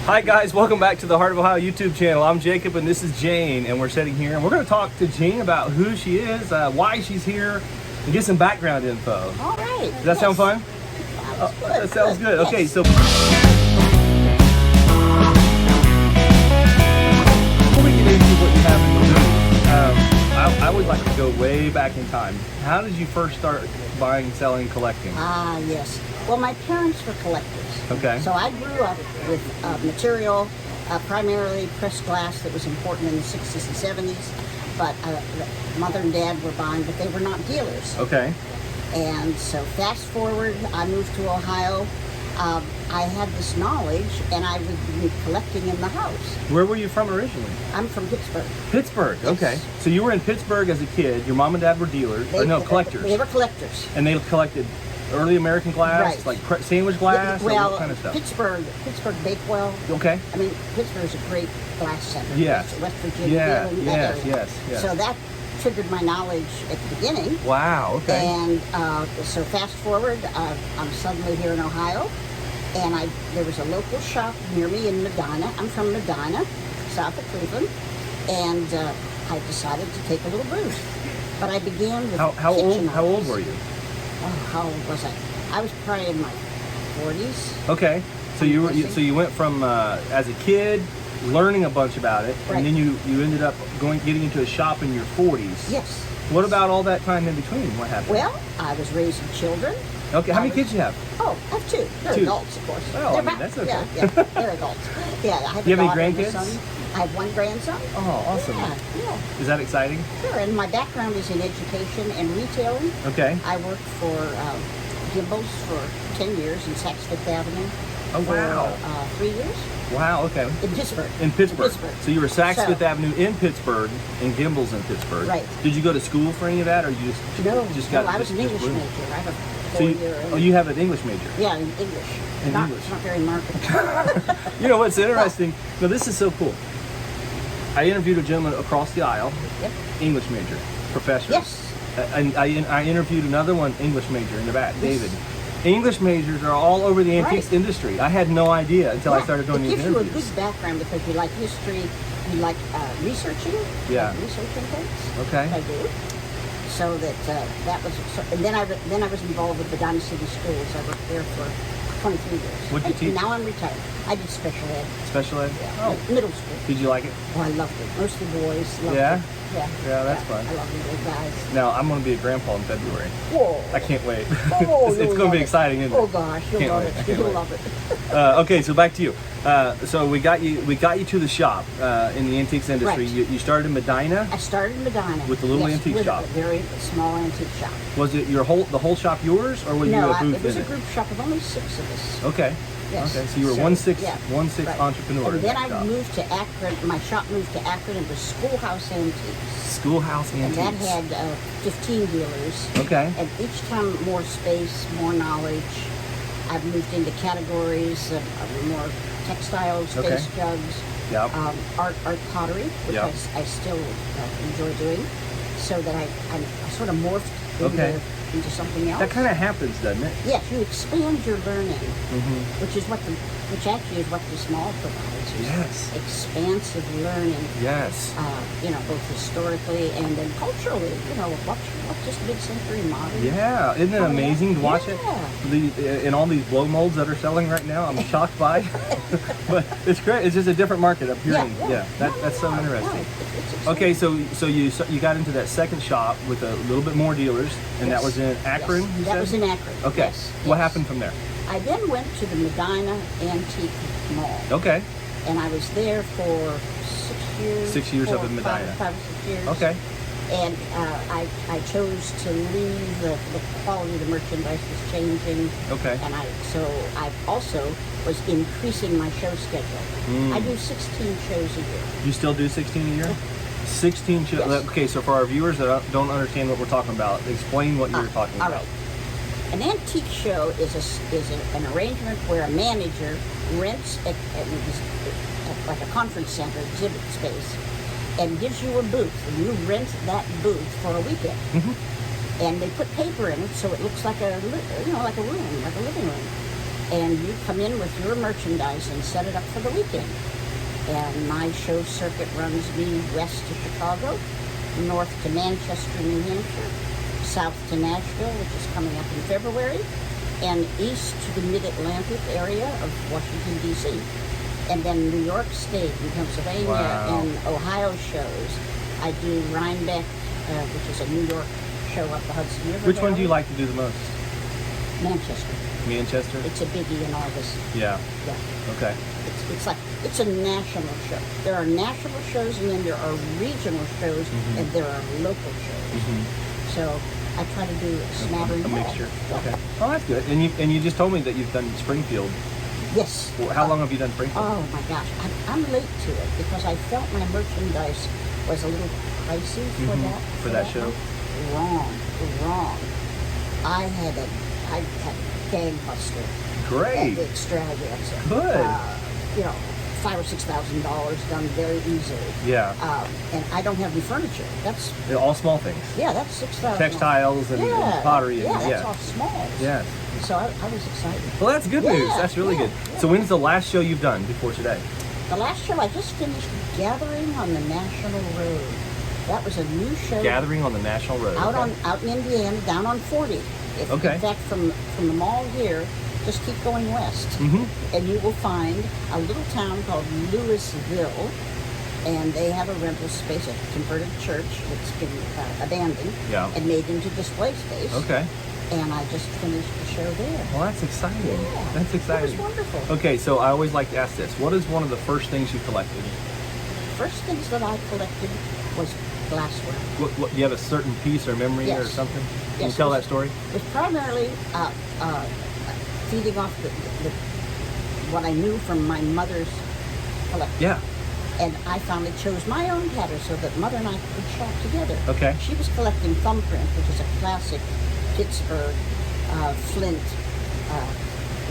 Hi guys, welcome back to the Heart of Ohio YouTube channel. I'm Jacob and this is Jane, and we're sitting here and we're going to talk to Jane about who she is, why she's here, and get some background info. All right. Does that sound fun? Sounds good. That sounds good. Yes. Okay, so before we get into what you have in the booth, I would like to go way back in time. How did you first start buying, selling, collecting? Yes. Well, my parents were collectors. Okay. So I grew up with material, primarily pressed glass that was important in the 60s and 70s. But mother and dad were buying, but they were not dealers. Okay. And so fast forward, I moved to Ohio. I had this knowledge, and I would be collecting in the house. Where were you from originally? I'm from Pittsburgh. Pittsburgh, Yes. okay. So you were in Pittsburgh as a kid. Your mom and dad were dealers, collectors. They were collectors. And they collected early American glass, Right. like sandwich glass, or Well, what kind of stuff? Pittsburgh Bakewell. Okay. I mean, Pittsburgh is a great glass center. Yes. West Virginia. Yeah, Maryland, that area. yes. So that triggered my knowledge at the beginning. Wow, okay. And so fast forward, I'm suddenly here in Ohio, and there was a local shop near me in Medina. I'm from Medina, south of Cleveland, and I decided to take a little booth. But I began with How kitchen old items. were you? Oh, how old was I? I was probably in my 40s. Okay. So you went from as a kid learning a bunch about it, Right. and then you ended up getting into a shop in your 40s. Yes. What about all that time in between? What happened? Well, I was raising children. Okay. How many kids do you have? Oh, I have two. They're Two. adults, of course. Well, I They're mean, that's okay. Yeah, they're adults. Yeah, I have You a have any daughter and a grandkids? son. I have one grandson. Oh, awesome. Yeah. Is that exciting? Sure, and my background is in education and retailing. Okay. I worked for Gimbals for 10 years in Saks Fifth Avenue. Oh, wow. For 3 years Wow, okay. in Pittsburgh. In Pittsburgh. Pittsburgh. So you were Saks So- Fifth Avenue in Pittsburgh and Gimbals in Pittsburgh. Right. Did you go to school for any of that, or you just got? I was an English blew? major. I have a So you, 4-year. oh, you have an English major. Yeah, in English. In not, English. Not very marketable. You know what's interesting? No, this is so cool. I interviewed a gentleman across the aisle, Yep. English major, professor. Yes. I interviewed another one, English major, in the back, David. English majors are all over the antiques Right. industry. I had no idea until I started doing it these gives you a interviews. good background because you like history, you like researching. Yeah. Like researching things. Okay. I do. So that was, and then I was involved with the Medina City Schools. I worked there for 23 years. What'd you teach? Now I'm retired. I did special ed. Special ed? Yeah. Oh. Middle school. Did you like it? Oh, I loved it. Mostly boys. Loved Yeah? It. Yeah. Yeah, that's fun. I love the little guys. Now, I'm going to be a grandpa in February. Whoa. I can't wait. Oh, it's you'll going to love be it. exciting, isn't it? Oh gosh, you'll Can't love wait. I it. can't You'll wait. love it. Okay, so back to you. So we got you to the shop in the antiques industry. Right. You started in Medina. I started in Medina. With the little Yes, antique with shop. A very small antique shop. Was it the whole shop yours, or were you No, a booth it was in a group shop of only 6 of us. Okay. Yes. Okay. So you were So, one six right. entrepreneur. And in then that I shop. moved to Akron. My shop moved to Akron. It was Schoolhouse Antiques. Schoolhouse And Antiques. that had 15 dealers. Okay. And each time more space, more knowledge. I've moved into categories of more textiles, Okay. face jugs, Yep. art pottery, which Yep. I still enjoy doing. So that I sort of morphed Okay. into something else. That kind of happens, doesn't it? Yes, you expand your learning, Mm-hmm. which actually is what the small provides. is Yes. Expansive learning, Yes. both historically and then culturally. What's just mid-century modern? Yeah. Isn't it Oh, amazing to watch yeah. it? In all these blow molds that are selling right now, I'm shocked by. But it's great. It's just a different market up here. That's so interesting. Okay, so you got into that second shop with a little bit more dealers, and that was in Akron. Yes, You that said? was in Akron. Okay. Yes, What yes. happened from there? I then went to the Medina Antique Mall, Okay. and I was there for 6 years. 6 years up in Medina. Five or 6 years. Okay. And I chose to leave. The quality of the merchandise was changing. Okay. And I also was increasing my show schedule. I do 16 shows a year. You still do 16 a year? 16 shows. Yes. Okay, so for our viewers that don't understand what we're talking about, explain what you're talking All about. right. An antique show is an arrangement where a manager rents like a conference center exhibit space and gives you a booth, and you rent that booth for a weekend. Mm-hmm. And they put paper in it so it looks like a living room. and you come in with your merchandise and set it up for the weekend. And my show circuit runs me west to Chicago, north to Manchester, New Hampshire, south to Nashville, which is coming up in February, and east to the mid-Atlantic area of Washington, D.C. And then New York State and Pennsylvania and Ohio shows. I do Rhinebeck, which is a New York show up the Hudson River. Which one do you like to do the most? Manchester. Manchester? It's a biggie in August. Yeah. Yeah. Okay. It's a national show. There are national shows, and then there are regional shows, and there are local shows. So I try to do a smattering A mixture. Yeah. Okay. Oh, that's good. And you just told me that you've done Springfield. Yes. Well, how long have you done Springfield? Oh my gosh, I'm late to it because I felt my merchandise was a little pricey for that show. Wrong. I had gangbuster. Great. The extravaganza. Good. $5,000 or $6,000 done very easily. Yeah. And I don't have any furniture. That's all small things. Yeah, that's $6,000. Textiles and pottery. That's all small. Yeah. So I was excited. Well, that's good news. That's really good. Yeah. So when's the last show you've done before today? The last show I just finished, Gathering on the National Road. That was a new show. Gathering on the National Road. Out in Indiana, down on 40. In fact, from the mall here, just keep going west, and you will find a little town called Louisville, and they have a rental space, a converted church that's been abandoned and made into display space. Okay. And I just finished the show there. Well, that's exciting. Yeah. That's exciting. It was wonderful. Okay, so I always like to ask this. What is one of the first things you collected? First things that I collected was glassware. What do you have a certain piece or memory or something? Can you tell that story? It was primarily feeding off what I knew from my mother's collection. Yeah. And I finally chose my own pattern so that Mother and I could shop together. Okay. She was collecting thumbprint, which is a classic Pittsburgh, Flint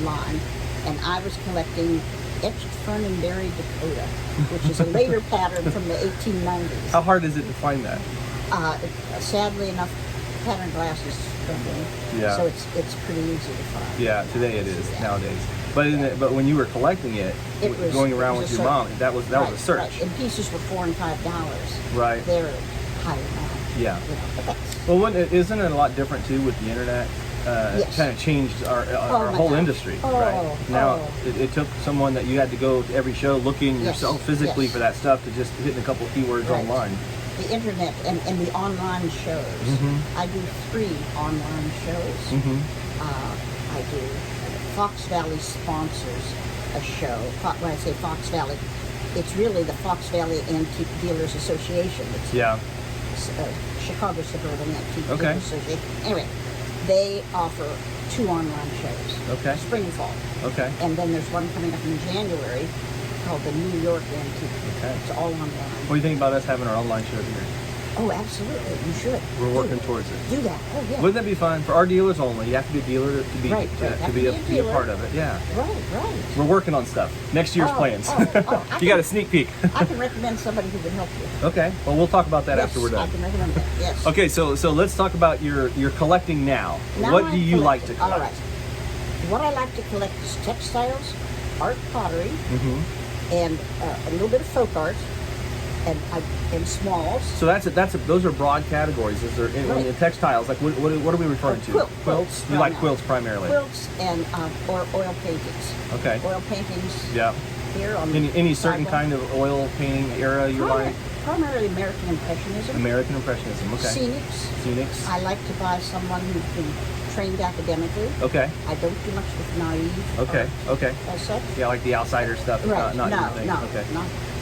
line, and I was collecting etched fern and berry Dakota, which is a later pattern from the 1890s. How hard is it to find that? Sadly enough, pattern glass is struggling, so it's pretty easy to find. Yeah, today it is nowadays. But when you were collecting it was, going around with your mom, that was a search. Right. And pieces were $4 and $5. Right. They're higher now. Yeah. But well, isn't it a lot different too with the internet? It kind of changed our whole industry, right? Now it took someone that you had to go to every show looking yourself physically for that stuff to just hitting a couple of keywords online. The internet and the online shows. I do 3 online shows. I do. Fox Valley sponsors a show. When I say Fox Valley, it's really the Fox Valley Antique Dealers Association. It's Chicago Suburban Antique Dealers Association. Anyway, they offer 2 online shows. Okay. Spring and fall. Okay. And then there's one coming up in January called the New York Antique. Okay. It's all online. What do you think about us having our online show here? Oh, absolutely. You should. We're working towards it. Do that. Oh, yeah. Wouldn't that be fun? For our dealers only, you have to be a dealer to be a part of it. Yeah. Right. We're working on stuff. Next year's plans. You got a sneak peek. I can recommend somebody who can help you. Okay. Well, we'll talk about that after we're done. I can recommend that. Yes. Okay. So let's talk about your collecting now. What do you like to collect? All right. What I like to collect is textiles, art pottery, and a little bit of folk art. And smalls. So those are broad categories. Is there in textiles? Like what are we referring to? Quilts. You like quilts primarily. Quilts and or oil paintings. Okay. Oil paintings. Yeah. Here on any certain kind of oil painting era you like? Primarily American Impressionism. American Impressionism. Okay. Scenics. I like to buy someone who's been trained academically. Okay. I don't do much with naive. Okay. As such. Yeah, like the outsider stuff. Right. Not No. Okay.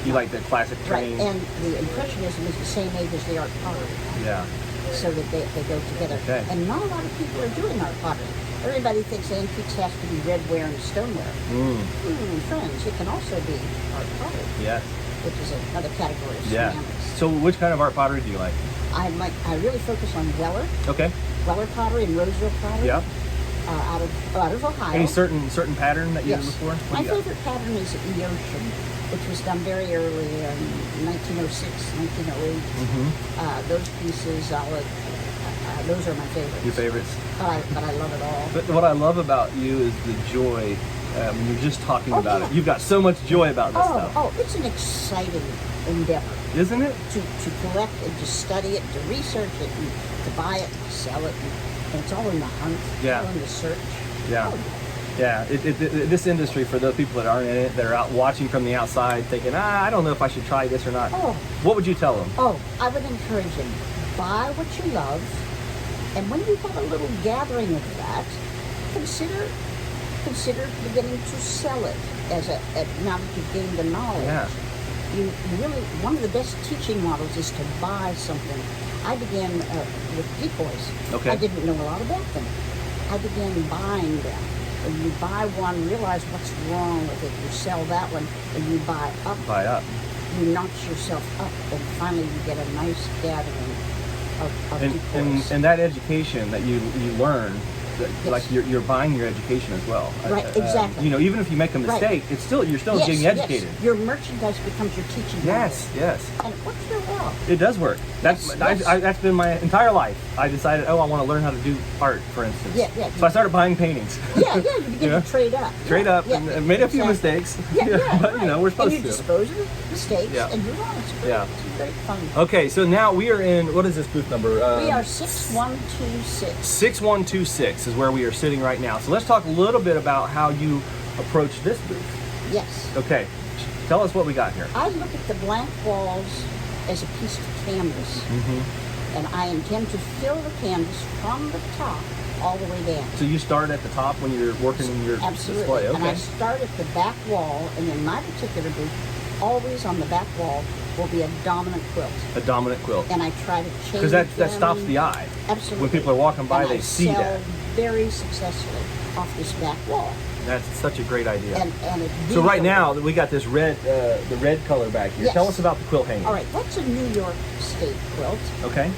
You like the classic train. Right, and the Impressionism is the same age as the art pottery. Yeah. So that they go together. Okay. And not a lot of people are doing art pottery. Everybody thinks antiques has to be redware and stoneware. Friends, it can also be art pottery. Yes. Which is another category of ceramics. So which kind of art pottery do you like? I really focus on Weller. Okay. Weller pottery and Roseville pottery. Yeah. Out of Ohio. Any certain pattern that you look for? My favorite pattern is Eocean, which was done very early in 1906, 1908. Those pieces, I those are my favorites. Your favorites. But I love it all. But what I love about you is the joy. When you're just talking about it, you've got so much joy about this stuff. Oh, it's an exciting endeavor. Isn't it? To collect and to study it, to research it, and to buy it, and sell it, and it's all in the hunt, Yeah. all in the search. Yeah. Oh, Yeah, this industry, for those people that aren't in it, that are out watching from the outside thinking, I don't know if I should try this or not. Oh. What would you tell them? Oh, I would encourage them, buy what you love, and when you have a little gathering of that, consider beginning to sell it now that you've gained the knowledge. Yeah. You really, one of the best teaching models is to buy something. I began with decoys. Okay. I didn't know a lot about them. I began buying them. And you buy one, realize what's wrong with it. You sell that one, and you buy up. Buy up. You notch yourself up, and finally you get a nice gathering of decoys. And that education that you learn, like you're buying your education as well. Right, exactly. Even if you make a mistake, it's still you're still getting educated. Yes. Your merchandise becomes your teaching. Yes, model. yes. And it works real well. It does work. That's that's been my entire life. I decided, I want to learn how to do art, for instance. Yeah. So I started buying paintings. Yeah, you begin to trade up. Trade up, Yeah, and made a few mistakes. But right. we're supposed and you to. dispose of the mistakes, Yeah. and move on. It's great. Yeah. It's great fun. Okay, so now we are in, what is this booth number? We are 6126. 6126 is where we are sitting right now. So let's talk a little bit about how you approach this booth. Yes. Okay, tell us what we got here. I look at the blank walls as a piece of canvas, and I intend to fill the canvas from the top all the way down. So you start at the top when you're working in your Absolutely. display. Okay. And I start at the back wall, and in my particular booth, always on the back wall will be a dominant quilt. A dominant quilt. And I try to change Because that them. stops the eye. Absolutely. When people are walking by, And they I see sell that. very successfully off this back wall. That's such a great idea. And it So right visually- now we got this red, the red color back here. Yes. Tell us about the quilt hanging. All right, that's a New York State quilt. Okay.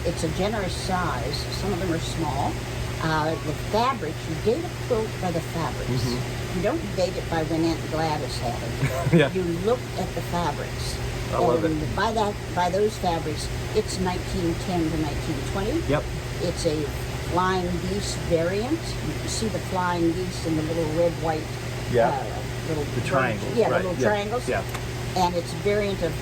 It's a generous size. Some of them are small. The fabrics, you date a quilt by the fabrics. You don't date it by when Aunt Gladys had it. Yeah. You look at the fabrics. I love it. By those fabrics, it's 1910 to 1920. Yep. It's a flying geese variant. You can see the flying geese in the little red, white, Yeah. little The triangles. Yeah, right. the little triangles. Yeah. And it's a variant of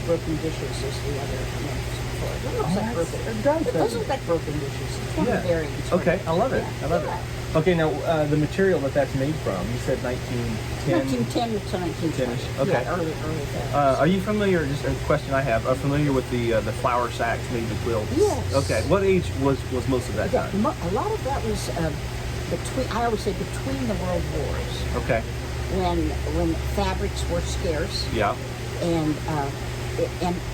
broken dishes is the other name for it. It looks like broken. It does look like broken dishes. It's one of the variants. Okay, I love it. Yeah. I love it. Okay, now the material that's made from, you said 1910. 1910 to 1920. Okay. Yeah, early fabrics. Are you familiar, just a question I have, are familiar with the flour sacks made to quilts? Yes. Okay, what age was most of that Yeah, time? a lot of that was between. I always say between the world wars, Okay, when fabrics were scarce yeah, and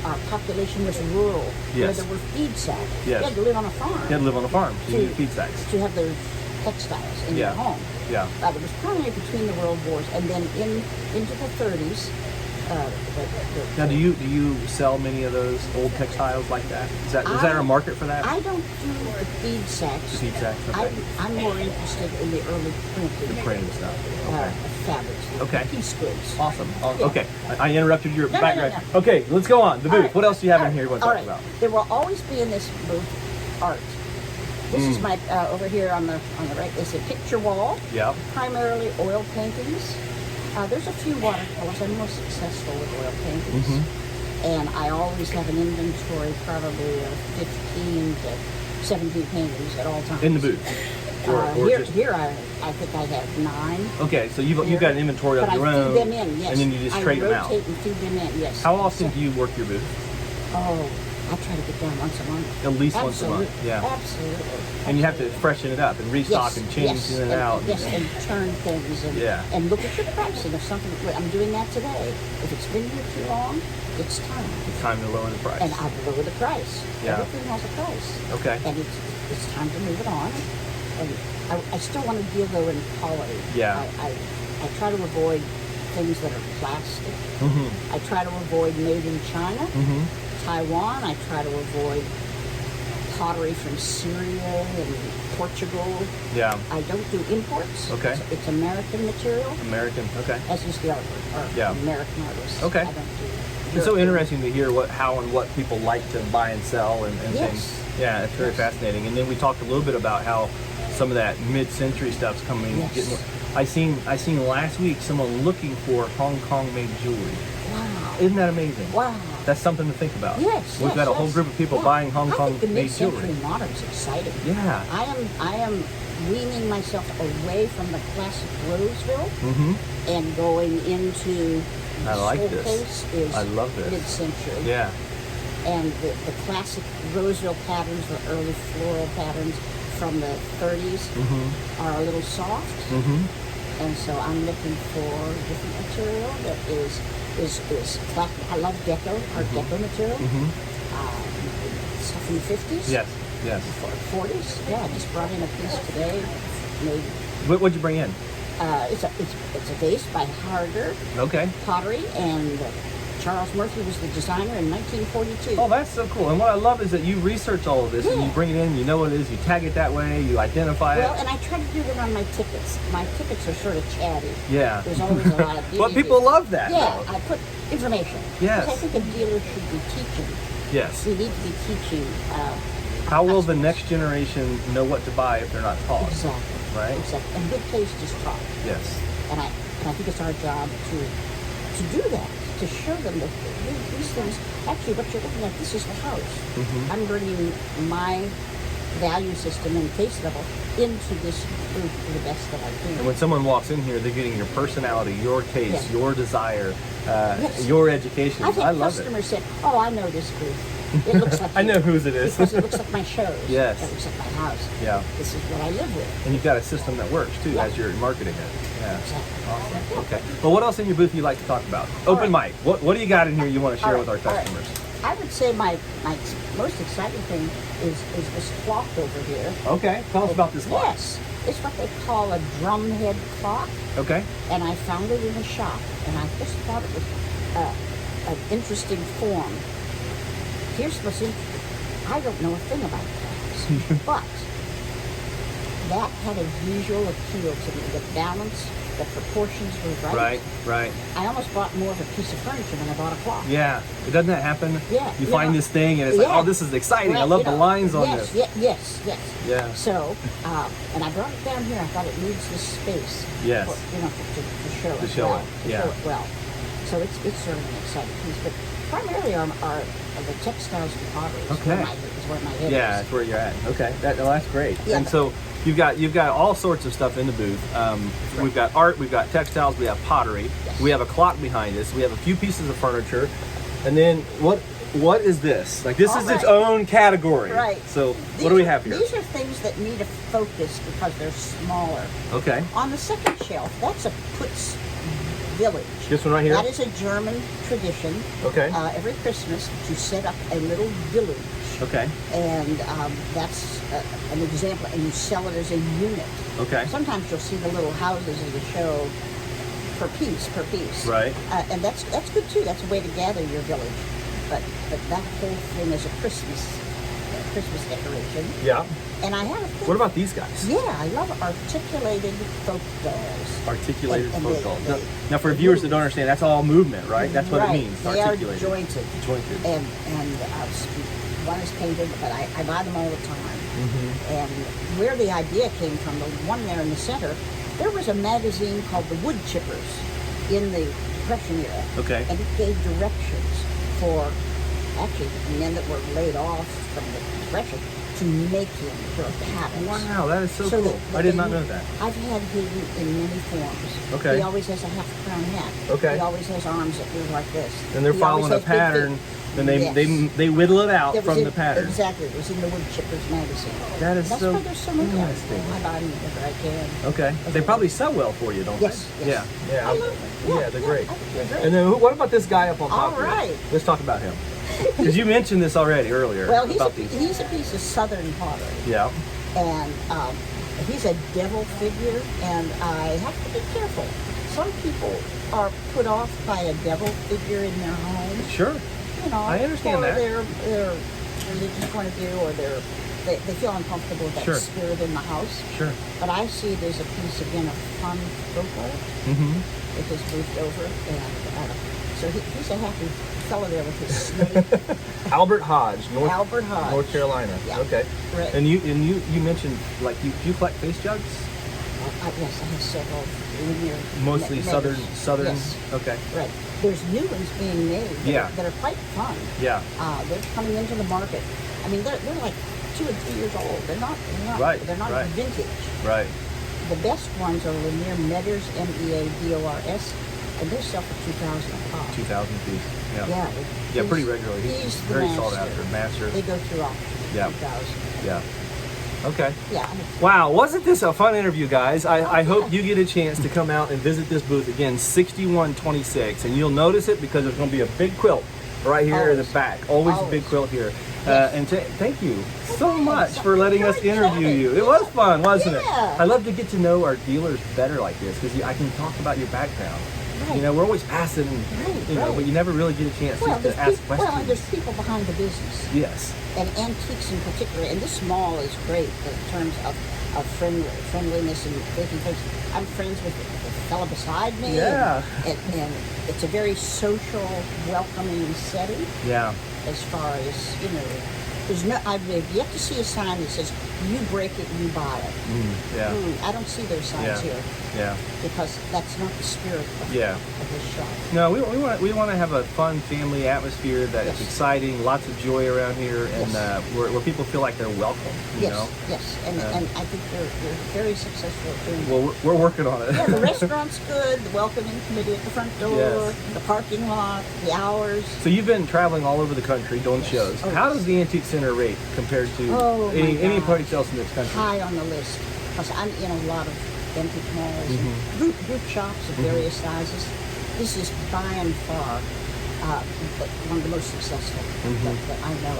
our population was rural, where Yes. there were feed sacks. Yes. You had to live on a farm you had to live on a farm, so you To- need feed sacks. to have those textiles in Yeah. your home. Yeah, It was primarily between the world wars, and then into the 30s. now do you sell many of those old textiles like that? Is there a market for that? I don't do the feed sacks. The feed sacks, okay. I'm more interested in the early printed The printed stuff. Okay. fabrics. Okay. Piece goods. Awesome. Yeah. Okay, I interrupted your No, no, background. no. Okay, let's go on. The booth. All right. What else do you have All in here you want to all talk right. about? There will always be in this booth art. This is my over here on the right. It's a picture wall. Yeah. Primarily oil paintings. There's a few watercolors. I'm more successful with oil paintings, and I always have an inventory, probably of 15 to 17 paintings at all times In the booth. Here I think I have 9. Okay, so you've got an inventory of But your I own, feed them in, yes. and then you just trade them out. I rotate and feed them in, yes. How often do you work your booth? Oh, I try to get down once a month. At least once a month, yeah. Absolutely. And you have to freshen it up and restock Yes, and change yes, in and out. Yes, and turn things and, Yeah. and look at your pricing. If something, I'm doing that today. If it's been here too long, it's time. It's time to lower the price. And I've lowered the price. Yeah. Everything has a price. Okay. And it's time to move it on. And I still want to deal though in quality. Yeah. I try to avoid things that are plastic. I try to avoid made in China, Taiwan. I try to avoid pottery from Syria and Portugal. Yeah. I don't do imports. Okay. It's American material, American. Okay. as is the artwork, or Yeah. American artists. Okay. I don't do It's so European. interesting to hear how and what people like to buy and sell and Yes, things. Yeah, it's very fascinating. And then we talked a little bit about how some of that mid-century stuff's coming. Yes. I seen last week someone looking for Hong Kong made jewelry. Wow. Isn't that amazing? Wow. That's something to think about. Yes. We've got a whole group of people buying Hong Kong I think the made jewelry. mid-century modern's exciting. Yeah. I am weaning myself away from the classic Roseville Mm-hmm. and going into I like whole this. case is I love this. mid-century. Yeah. And the classic Roseville patterns, the early floral patterns from the 30s Mm-hmm. are a little soft. Mm-hmm. And so I'm looking for different material that is classic. I love deco, art deco material. Mm-hmm. Stuff from the 50s. Yes. Yes. 40s. Yeah, I just brought in a piece today. Made What'd you bring in? it's a vase by Harder Okay. Pottery, and Charles Murphy was the designer in 1942. Oh, that's so cool. And what I love is that you research all of this and you Yeah. bring it in, you know what it is, you tag it that way, you identify Well, it. and I try to do that on my tickets. My tickets are sort of chatty. Yeah. There's always a lot of But people love that. Yeah, though. I put information. Yes. Because I think a dealer should be teaching. Yes. We need to be teaching. How will the customers. next generation know what to buy if they're not taught? Exactly. Right? Exactly. And good taste is taught. Yes. And I think it's our job to do that, to show them that these things, actually what you're looking at, this is the house. Mm-hmm. I'm bringing my value system and taste level into this group to the best that I And can. when someone walks in here, they're getting your personality, your taste, Yeah. your desire, Yes. your education. I've had I love it. customers say, "Oh, I know this group. It looks like I you." know whose it is. Because it looks like my shows. Yes. It looks like my house. Yeah. This is what I live with. And you've got a system that works too Yeah. as you're marketing it. Yeah. Exactly. Awesome. Okay. Well, what else in your booth you like to talk about? Open mic. What do you got in here you want to share with our All right. customers? I would say my most exciting thing is this clock over here. Okay. Tell us about this clock. Yes. It's what they call a drumhead clock, Okay. and I found it in a shop, and I just thought it was an interesting form. Here's what's interesting. I don't know a thing about clocks, but that had a visual appeal to me. The balance, the proportions were right. Right. I almost bought more of a piece of furniture than I bought a clock. Yeah. Doesn't that happen? Yeah, You you find know, this thing and it's like, yeah. oh, this is exciting. I Well, love you the know, lines on yes, this. Yes. Yeah. So, and I brought it down here. I thought it needs this space. Yes. For, to show To it show well. it, To yeah. show it well. So it's sort of an exciting piece, but primarily are the textiles and pottery. Okay. Is where my head Yeah, is. that's where you're at. Okay, that's great. Yeah, And but- so you've got all sorts of stuff in the booth. We've got art, we've got textiles, we have pottery, Yes. we have a clock behind us, we have a few pieces of furniture, and then what is this? Like this All is its right. own category. Right. So what do we have here? These are things that need a focus because they're smaller. Okay. On the second shelf, that's a Putz village. This one right here? That is a German tradition. Okay. Every Christmas to set up a little village. Okay. And that's an example, and you sell it as a unit. Okay. Sometimes you'll see the little houses in the show per piece. Right. And that's good too. That's a way to gather your village. But that whole thing is a Christmas decoration. Yeah. And I have a thing. What about these guys? Yeah, I love articulated folk dolls. Articulated And folk they- dolls. they- Now, for viewers that don't understand, that's all movement, right? That's what Right. it means. They are Articulated. jointed. Jointed. And one is painted, but I buy them all the time. Mm-hmm. And where the idea came from, the one there in the center, there was a magazine called The Wood Chippers in the Depression era. Okay. And it gave directions for actually men that were laid off from the Depression to making their patterns. Wow, that is so cool. that I did they not use- know that. I've had hidden in many forms. Okay. He always has a half crown hat. Okay. He always has arms that move like this. And they're He always following a has big feet. pattern, then they Yes. they whittle it out It was from in- the pattern. Exactly. It was in the Wood Chippers magazine. That is That's so why there's so many of them. interesting. I buy them whenever I can. Okay. They probably sell well for you, don't Yes, they? yes. Yeah. I love them. Yeah, they're great. I think they're great. And then what about this guy up on top All here? right. Let's talk about him. Because you mentioned this already earlier Well, about these. he's a piece of Southern pottery. Yeah. And he's a devil figure, and I have to be careful. Some people are put off by a devil figure in their home. Sure. You know, I understand or that. their religious point of view, or they feel uncomfortable with that Sure. spirit in the house. Sure. But I see it as a piece again of fun folk art. Mm-hmm. It has moved over, and So he's a happy fellow there with his snake. Albert Hodge, Albert Hodge. North Carolina. Yeah. Okay. Right. And you mentioned like you collect face jugs? Yes, I have several linear. Mostly measures. southern. Yes. Okay. Right. There's new ones being made that are quite fun. Yeah. They're coming into the market. I mean, they're like 2 or 3 years old. They're not Right. vintage. Right. The best ones are Lanier Meadors, Meadors, and they sell for $2,000 a pop. 2,000 piece. Yeah. Yeah. Pretty regularly. He's the very master. sought after. Master. They go through auction. Yeah. 2,000. Yeah. Okay. Yeah. Wow, wasn't this a fun interview, guys? I hope you get a chance to come out and visit this booth again, 6126, and you'll notice it because there's going to be a big quilt right here in the back. Always a big quilt here. Yes. And thank you so much for letting us interview you. It was fun, wasn't it? I love to get to know our dealers better like this because I can talk about your background. Right. You know, we're always passing, but you never really get a chance to ask questions. Well, and there's people behind the business. Yes. And antiques in particular. And this mall is great in terms of friendliness and making things. I'm friends with the fellow beside me. Yeah. And it's a very social, welcoming setting. Yeah. As far as, there's no, I've yet to see a sign that says, you break it, you buy it. Yeah. I don't see those signs here. Yeah. Because that's not the spirit of this shop. No, we want to have a fun family atmosphere that is exciting, lots of joy around here, and where people feel like they're welcome. You know? Yes, and I think they're very successful at doing that. Well, we're working on it. Yeah, the restaurant's good, the welcoming committee at the front door, the parking lot, the hours. So you've been traveling all over the country doing shows. How does the Antique Center rate compared to any place else in this country? High on the list, because I'm in a lot of antique malls, and group shops of various sizes. This is by and far one of the most successful that I know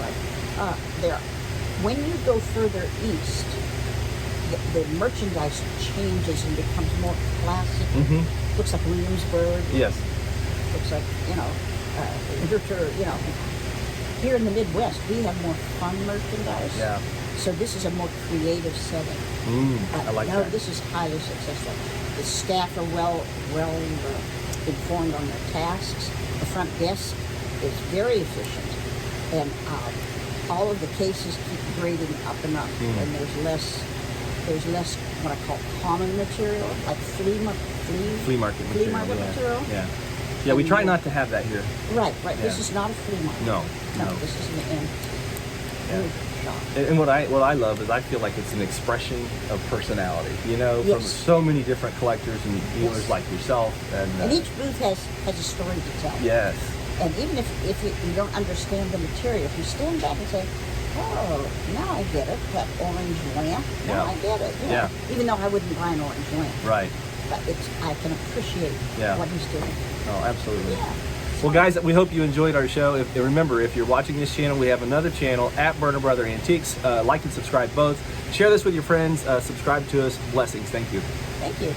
of. When you go further east, the merchandise changes and becomes more classic. Looks like Williamsburg. Yes. Looks like, here in the Midwest, we have more fun merchandise. Yeah. So this is a more creative setting. I like that. This is highly successful. The staff are well informed on their tasks. The front desk is very efficient, and all of the cases keep grading up and up. And there's less what I call common material, like flea market material. Yeah. Yeah, we try not to have that here. Right. This is not a flea market. No. This is an antique shop. And what I love is I feel like it's an expression of personality, from so many different collectors and dealers like yourself. And each booth has a story to tell. Yes. And even if you don't understand the material, if you stand back and say, oh, now I get it, that orange lamp, now I get it. Even though I wouldn't buy an orange lamp. Right. But I can appreciate what he's doing. Oh, absolutely. Yeah. Well, guys, we hope you enjoyed our show. Remember, if you're watching this channel, we have another channel at Burner Brother Antiques. Like and subscribe both. Share this with your friends. Subscribe to us. Blessings. Thank you. Thank you.